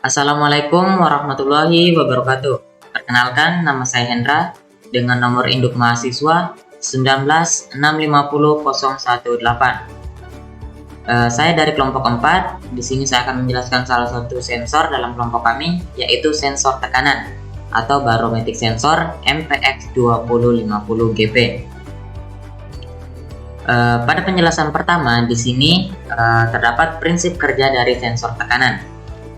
Assalamualaikum warahmatullahi wabarakatuh. Perkenalkan, nama saya Hendra dengan nomor induk mahasiswa 1965018. Saya dari kelompok 4. Di sini saya akan menjelaskan salah satu sensor dalam kelompok kami, yaitu sensor tekanan atau barometric sensor MPX2050GP. Pada penjelasan pertama di sini terdapat prinsip kerja dari sensor tekanan,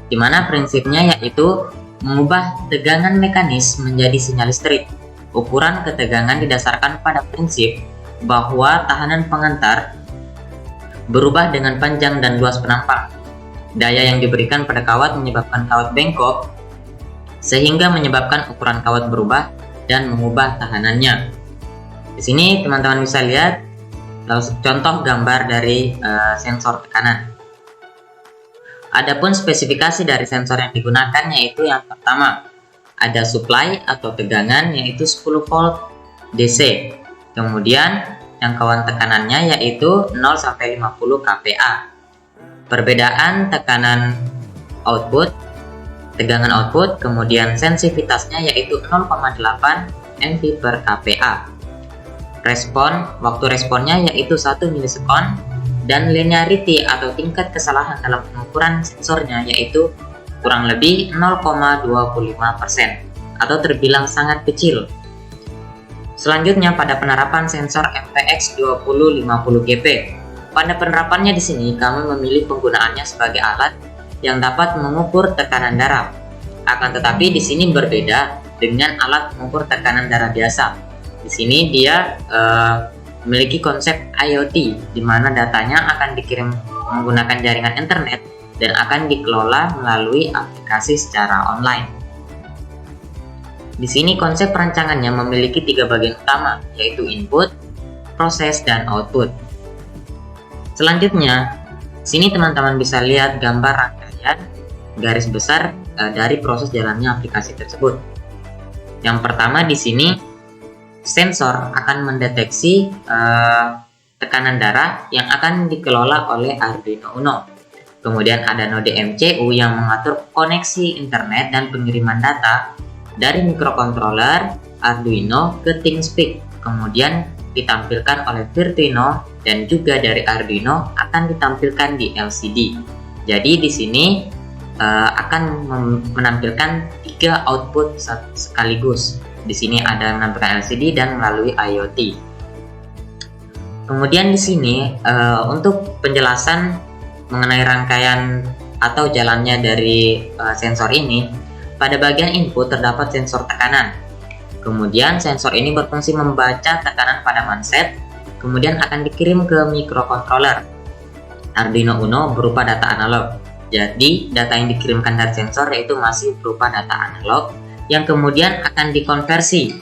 di mana prinsipnya yaitu mengubah tegangan mekanis menjadi sinyal listrik. Ukuran ketegangan didasarkan pada prinsip bahwa tahanan pengantar berubah dengan panjang dan luas penampang. Daya yang diberikan pada kawat menyebabkan kawat bengkok, sehingga menyebabkan ukuran kawat berubah dan mengubah tahanannya. Di sini teman-teman bisa lihat contoh gambar dari sensor tekanan. Adapun spesifikasi dari sensor yang digunakan yaitu yang pertama, ada supply atau tegangan yaitu 10 volt DC. Kemudian jangkauan tekanannya yaitu 0 sampai 50 kPa. Perbedaan tekanan output, tegangan output, kemudian sensitivitasnya yaitu 0,8 mV per kPa. Waktu responnya yaitu 1 milisekon, dan linearity atau tingkat kesalahan dalam pengukuran sensornya yaitu kurang lebih 0,25% atau terbilang sangat kecil. Selanjutnya pada penerapan sensor MPX2050GP. Pada penerapannya di sini kami memilih penggunaannya sebagai alat yang dapat mengukur tekanan darah. Akan tetapi di sini berbeda dengan alat mengukur tekanan darah biasa. Di sini dia memiliki konsep IoT, di mana datanya akan dikirim menggunakan jaringan internet dan akan dikelola melalui aplikasi secara online. Di sini konsep perancangannya memiliki 3 bagian utama, yaitu input, proses, dan output. Selanjutnya, sini teman-teman bisa lihat gambar rangkaian garis besar dari proses jalannya aplikasi tersebut. Yang pertama di sini, sensor akan mendeteksi tekanan darah yang akan dikelola oleh Arduino Uno. Kemudian ada node MCU yang mengatur koneksi internet dan pengiriman data dari mikrokontroler Arduino ke ThinkSpeak. Kemudian ditampilkan oleh Virtuino dan juga dari Arduino akan ditampilkan di LCD. Jadi di sini akan menampilkan 3 output sekaligus. Di sini ada menampilkan LCD dan melalui IoT. Kemudian di sini untuk penjelasan mengenai rangkaian atau jalannya dari sensor ini, pada bagian input terdapat sensor tekanan. Kemudian sensor ini berfungsi membaca tekanan pada manset, kemudian akan dikirim ke mikrokontroler Arduino Uno berupa data analog. Jadi data yang dikirimkan dari sensor yaitu masih berupa data analog yang kemudian akan dikonversi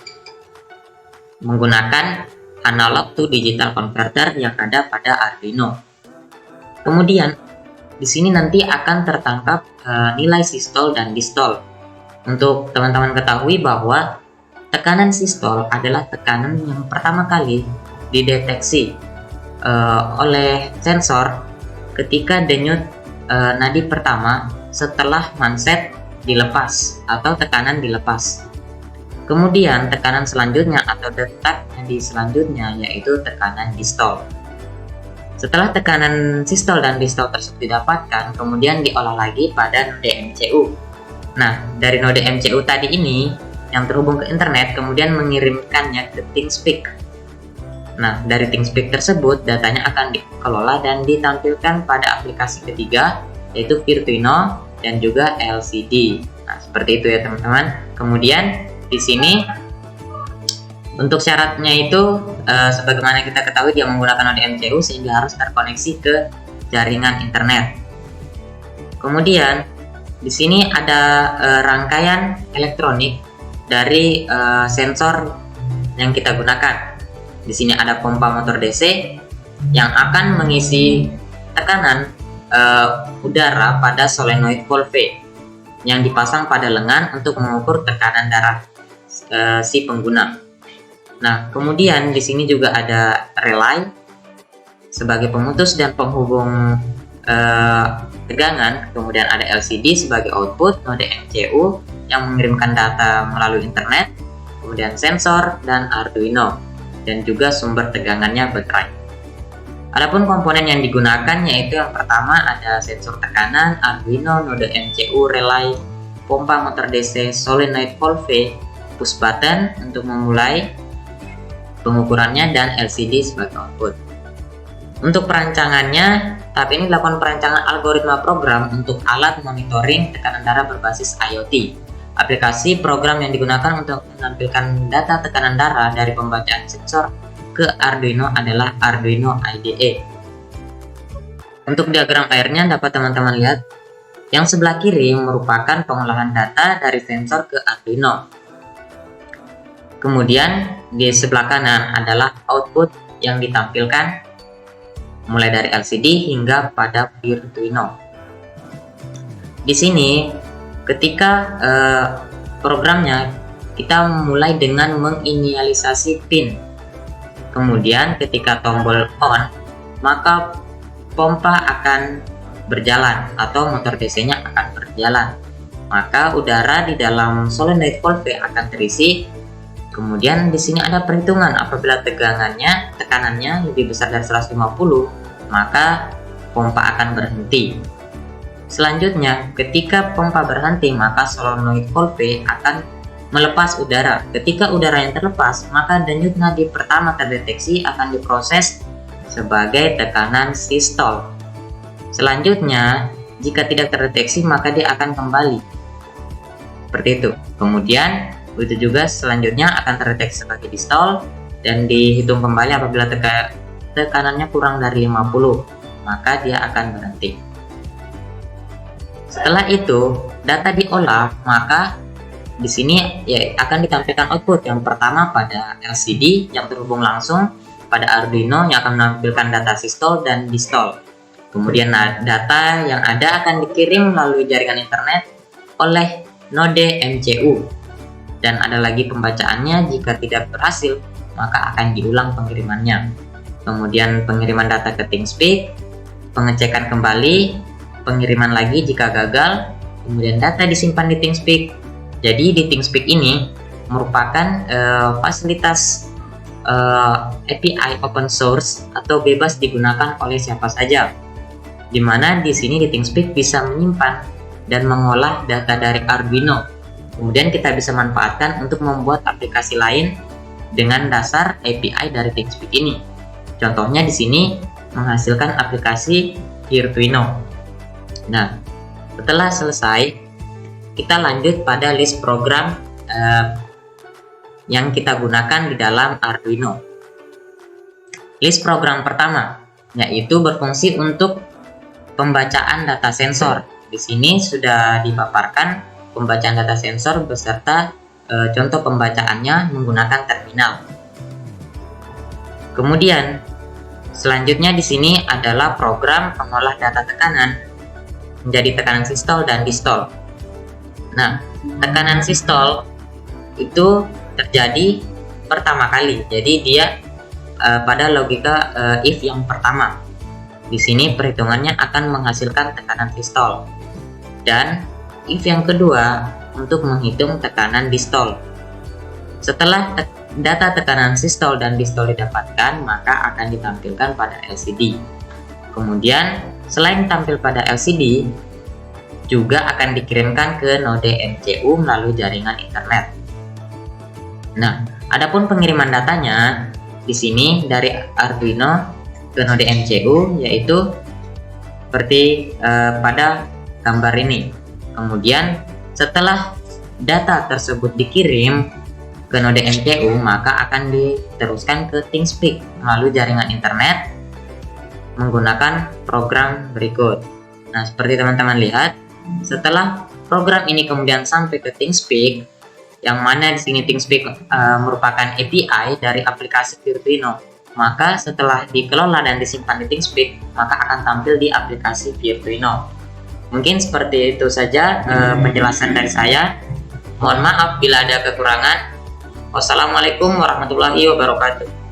menggunakan analog to digital converter yang ada pada Arduino. Kemudian di sini nanti akan tertangkap nilai sistol dan distol. Untuk teman-teman ketahui bahwa tekanan sistol adalah tekanan yang pertama kali dideteksi oleh sensor ketika denyut nadi pertama setelah manset dilepas atau tekanan dilepas. Kemudian tekanan selanjutnya atau detak nadi selanjutnya yaitu tekanan distol. Setelah tekanan sistol dan distol tersebut didapatkan, kemudian diolah lagi pada node MCU. Nah, dari node MCU tadi ini yang terhubung ke internet kemudian mengirimkannya ke ThinkSpeak. Nah, dari ThinkSpeak tersebut datanya akan dikelola dan ditampilkan pada aplikasi ketiga yaitu Virtuino dan juga LCD. Nah, seperti itu ya teman-teman. Kemudian di sini untuk syaratnya itu sebagaimana kita ketahui dia menggunakan node MCU sehingga harus terkoneksi ke jaringan internet. Kemudian di sini ada rangkaian elektronik dari sensor yang kita gunakan. Di sini ada pompa motor DC yang akan mengisi tekanan udara pada solenoid valve yang dipasang pada lengan untuk mengukur tekanan darah si pengguna. Nah, kemudian di sini juga ada relay sebagai pemutus dan penghubung tegangan, kemudian ada LCD sebagai output, node MCU yang mengirimkan data melalui internet, kemudian sensor dan Arduino, dan juga sumber tegangannya baterai. Adapun komponen yang digunakan yaitu yang pertama ada sensor tekanan, Arduino, node MCU, relay, pompa motor DC, solenoid valve, push button untuk memulai pengukurannya, dan LCD sebagai output. Untuk perancangannya, tahap ini dilakukan perancangan algoritma program untuk alat monitoring tekanan darah berbasis IoT. Aplikasi program yang digunakan untuk menampilkan data tekanan darah dari pembacaan sensor ke Arduino adalah Arduino IDE. Untuk diagram airnya dapat teman-teman lihat, yang sebelah kiri merupakan pengolahan data dari sensor ke Arduino. Kemudian di sebelah kanan adalah output yang ditampilkan mulai dari LCD hingga pada Arduino. Di sini ketika programnya kita mulai dengan menginisialisasi pin. Kemudian ketika tombol on, maka pompa akan berjalan atau motor DC-nya akan berjalan. Maka udara di dalam solenoid valve akan terisi. Kemudian di sini ada perhitungan, apabila tekanannya lebih besar dari 150, maka pompa akan berhenti. Selanjutnya, ketika pompa berhenti, maka solenoid valve akan melepas udara. Ketika udara yang terlepas, maka denyut nadi pertama terdeteksi akan diproses sebagai tekanan sistol. Selanjutnya, jika tidak terdeteksi, maka dia akan kembali. Seperti itu. Kemudian begitu juga selanjutnya akan terdeteksi sebagai distol dan dihitung kembali apabila tekanannya kurang dari 50, maka dia akan berhenti. Setelah itu data diolah, maka di sini ya akan ditampilkan output yang pertama pada LCD yang terhubung langsung pada Arduino yang akan menampilkan data sistol dan distol. Kemudian data yang ada akan dikirim melalui jaringan internet oleh node MCU. Dan ada lagi pembacaannya, jika tidak berhasil maka akan diulang pengirimannya. Kemudian pengiriman data ke ThinkSpeak, pengecekan kembali, pengiriman lagi jika gagal, kemudian data disimpan di ThinkSpeak. Jadi di ThinkSpeak ini merupakan fasilitas API open source atau bebas digunakan oleh siapa saja. Dimana di sini di ThinkSpeak bisa menyimpan dan mengolah data dari Arduino. Kemudian kita bisa manfaatkan untuk membuat aplikasi lain dengan dasar API dari ThinkSpeak ini. Contohnya di sini menghasilkan aplikasi Arduino. Nah, setelah selesai, kita lanjut pada list program yang kita gunakan di dalam Arduino. List program pertama yaitu berfungsi untuk pembacaan data sensor. Di sini sudah dipaparkan pembacaan data sensor beserta contoh pembacaannya menggunakan terminal. Kemudian selanjutnya di sini adalah program pengolah data tekanan menjadi tekanan sistol dan distol. Nah, tekanan sistol itu terjadi pertama kali. Jadi dia pada logika if yang pertama. Di sini perhitungannya akan menghasilkan tekanan sistol. Dan if yang kedua untuk menghitung tekanan distol. Setelah data tekanan sistol dan distol didapatkan, maka akan ditampilkan pada LCD. Kemudian selain tampil pada LCD, juga akan dikirimkan ke node MCU melalui jaringan internet. Nah, adapun pengiriman datanya di sini dari Arduino ke node MCU yaitu seperti pada gambar ini. Kemudian setelah data tersebut dikirim ke node MCU, maka akan diteruskan ke ThinkSpeak melalui jaringan internet menggunakan program berikut. Nah, seperti teman-teman lihat, setelah program ini kemudian sampai ke ThinkSpeak, yang mana di sini ThinkSpeak merupakan API dari aplikasi Arduino, maka setelah dikelola dan disimpan di ThinkSpeak, maka akan tampil di aplikasi Arduino. Mungkin seperti itu saja penjelasan dari saya. Mohon maaf bila ada kekurangan. Wassalamualaikum warahmatullahi wabarakatuh.